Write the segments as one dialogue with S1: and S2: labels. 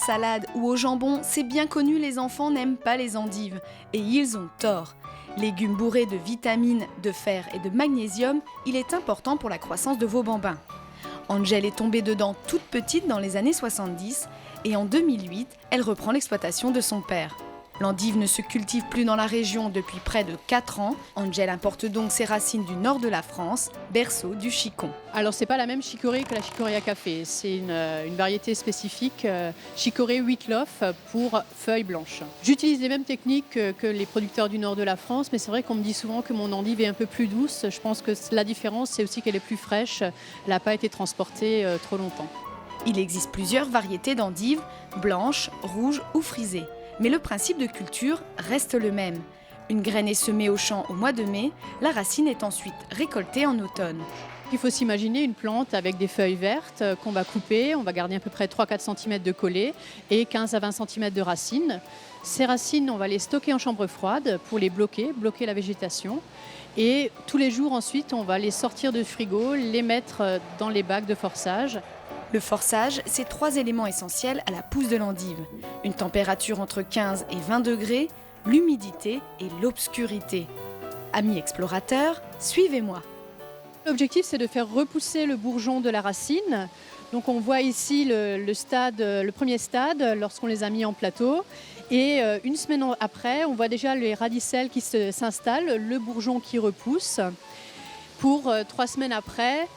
S1: salade ou au jambon, c'est bien connu, les enfants n'aiment pas les endives. Et ils ont tort. Légumes bourrés de vitamines, de fer et de magnésium, il est important pour la croissance de vos bambins. Angel est tombée dedans toute petite dans les années 70 et en 2008, elle reprend l'exploitation de son père. L'endive ne se cultive plus dans la région depuis près de 4 ans. Angel importe donc ses racines du nord de la France, berceau du chicon.
S2: Alors c'est pas la même chicorée que la chicorée à café, c'est une variété spécifique, chicorée Wheatloaf pour feuilles blanches. J'utilise les mêmes techniques que les producteurs du nord de la France, mais c'est vrai qu'on me dit souvent que mon endive est un peu plus douce. Je pense que la différence, c'est aussi qu'elle est plus fraîche, elle n'a pas été transportée trop longtemps.
S1: Il existe plusieurs variétés d'endives, blanches, rouges ou frisées. Mais le principe de culture reste le même. Une graine est semée au champ au mois de mai, la racine est ensuite récoltée en automne.
S2: Il faut s'imaginer une plante avec des feuilles vertes qu'on va couper, on va garder à peu près 3-4 cm de collé et 15 à 20 cm de racines. Ces racines, on va les stocker en chambre froide pour les bloquer la végétation. Et tous les jours ensuite, on va les sortir de frigo, les mettre dans les bacs de forçage.
S1: Le forçage, c'est 3 éléments essentiels à la pousse de l'endive. Une température entre 15 et 20 degrés, l'humidité et l'obscurité. Amis explorateurs, suivez-moi.
S2: L'objectif, c'est de faire repousser le bourgeon de la racine. Donc on voit ici le premier stade lorsqu'on les a mis en plateau. Et une semaine après, on voit déjà les radicelles qui s'installent, le bourgeon qui repousse. Pour 3 semaines après,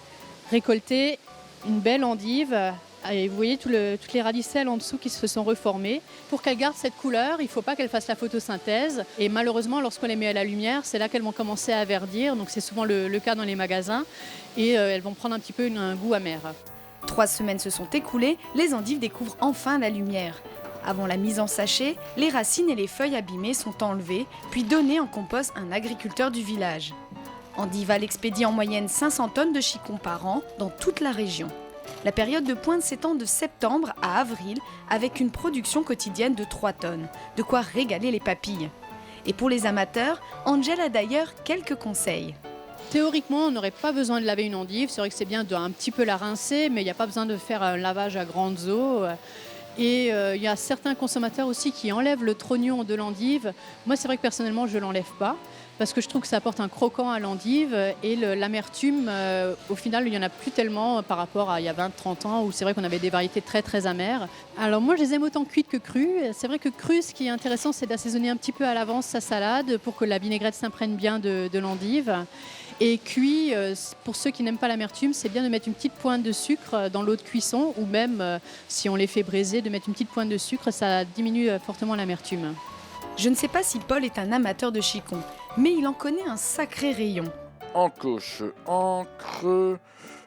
S2: récolter une belle endive. Et vous voyez toutes les radicelles en dessous qui se sont reformées. Pour qu'elles gardent cette couleur, il ne faut pas qu'elles fassent la photosynthèse. Et malheureusement, lorsqu'on les met à la lumière, c'est là qu'elles vont commencer à verdir. Donc c'est souvent le cas dans les magasins. Et elles vont prendre un petit peu un goût amer.
S1: 3 semaines se sont écoulées, les endives découvrent enfin la lumière. Avant la mise en sachet, les racines et les feuilles abîmées sont enlevées, puis données en compost à un agriculteur du village. Endival expédie en moyenne 500 tonnes de chicon par an dans toute la région. La période de pointe s'étend de septembre à avril avec une production quotidienne de 3 tonnes, de quoi régaler les papilles. Et pour les amateurs, Angel a d'ailleurs quelques conseils.
S2: Théoriquement, on n'aurait pas besoin de laver une endive. C'est vrai que c'est bien d'un petit peu la rincer, mais il n'y a pas besoin de faire un lavage à grandes eaux. Et il y a certains consommateurs aussi qui enlèvent le trognon de l'endive. Moi, c'est vrai que personnellement, je ne l'enlève pas parce que je trouve que ça apporte un croquant à l'endive et l'amertume, au final, il n'y en a plus tellement par rapport à il y a 20-30 ans où c'est vrai qu'on avait des variétés très très amères. Alors moi, je les aime autant cuites que crues. C'est vrai que crues, ce qui est intéressant, c'est d'assaisonner un petit peu à l'avance sa salade pour que la vinaigrette s'imprègne bien de l'endive. Et cuit, pour ceux qui n'aiment pas l'amertume, c'est bien de mettre une petite pointe de sucre dans l'eau de cuisson ou même, si on les fait braiser, de mettre une petite pointe de sucre, ça diminue fortement l'amertume.
S1: Je ne sais pas si Paul est un amateur de chicon, mais il en connaît un sacré rayon.
S3: Encoche, encre,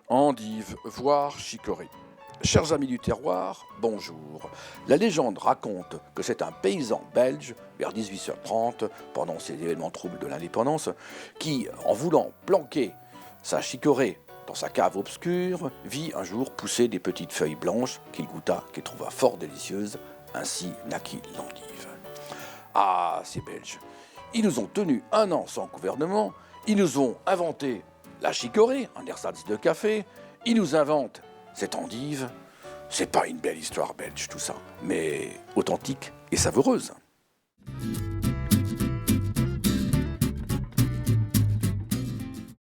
S3: endive, voire chicorée. Chers amis du terroir, bonjour. La légende raconte que c'est un paysan belge, vers 1830, pendant ces événements troubles de l'indépendance, qui, en voulant planquer sa chicorée dans sa cave obscure, vit un jour pousser des petites feuilles blanches qu'il goûta, qu'il trouva fort délicieuses. Ainsi naquit l'endive. Ah, ces Belges, ils nous ont tenus 1 an sans gouvernement, ils nous ont inventé la chicorée, un ersatz de café, ils nous inventent cette endive. C'est pas une belle histoire belge tout ça, mais authentique et savoureuse.